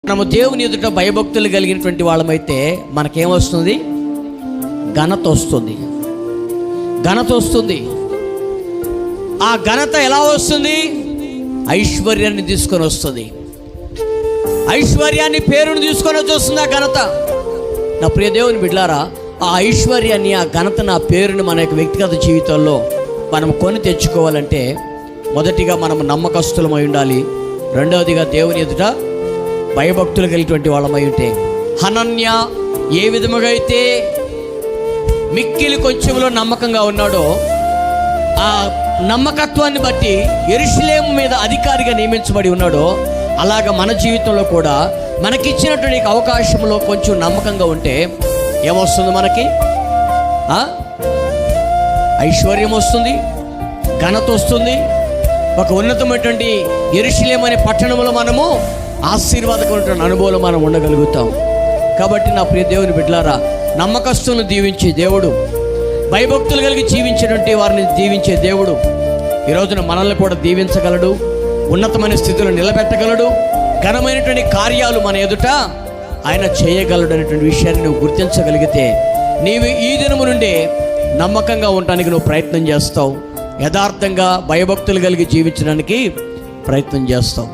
మనము దేవుని ఎదుట భయభక్తులు కలిగినటువంటి వాళ్ళమైతే మనకేమొస్తుంది? ఘనత వస్తుంది. ఘనత వస్తుంది. ఆ ఘనత ఎలా వస్తుంది? ఐశ్వర్యాన్ని తీసుకొని వస్తుంది. ఐశ్వర్యాన్ని, పేరును తీసుకొని వచ్చేస్తుంది ఆ ఘనత. నా ప్రియ దేవుని బిడ్డలారా, ఆ ఐశ్వర్యాన్ని, ఆ ఘనతను, ఆ పేరుని మన యొక్క వ్యక్తిగత జీవితంలో మనం కొని తెచ్చుకోవాలంటే మొదటిగా మనం నమ్మకస్తులమై ఉండాలి. రెండవదిగా దేవుని ఎదుట భయభక్తులు కలిగినటువంటి వాళ్ళమై ఉంటే. హనన్య ఏ విధముగా అయితే మిక్కిలి కొంచెంలో నమ్మకంగా ఉన్నాడో, ఆ నమ్మకత్వాన్ని బట్టి యెరూషలేము మీద అధికారిగా నియమించబడి ఉన్నాడో, అలాగ మన జీవితంలో కూడా మనకిచ్చినటువంటి అవకాశంలో కొంచెం నమ్మకంగా ఉంటే ఏమొస్తుంది? మనకి ఐశ్వర్యం వస్తుంది, ఘనత వస్తుంది. ఒక ఉన్నతమైనటువంటి యెరూషలేము అనే పట్టణంలో మనము ఆశీర్వాదకరమైన అనుభవం మనం ఉండగలుగుతాం. కాబట్టి నా ప్రియ దేవుని బిడ్డలారా, నమ్మకస్తులను దీవించే దేవుడు, భయభక్తులు కలిగి జీవించేటువంటి వారిని దీవించే దేవుడు ఈ రోజున మనల్ని కూడా దీవించగలడు. ఉన్నతమైన స్థితిలో నిలబెట్టగలడు. ఘనమైనటువంటి కార్యాలు మన ఎదుట ఆయన చేయగలడు అనేటువంటి విషయాన్ని నువ్వు గుర్తించగలిగితే నీవు ఈ దినము నుండే నమ్మకంగా ఉండటానికి నువ్వు ప్రయత్నం చేస్తావు. యథార్థంగా భయభక్తులు కలిగి జీవించడానికి ప్రయత్నం చేస్తావు.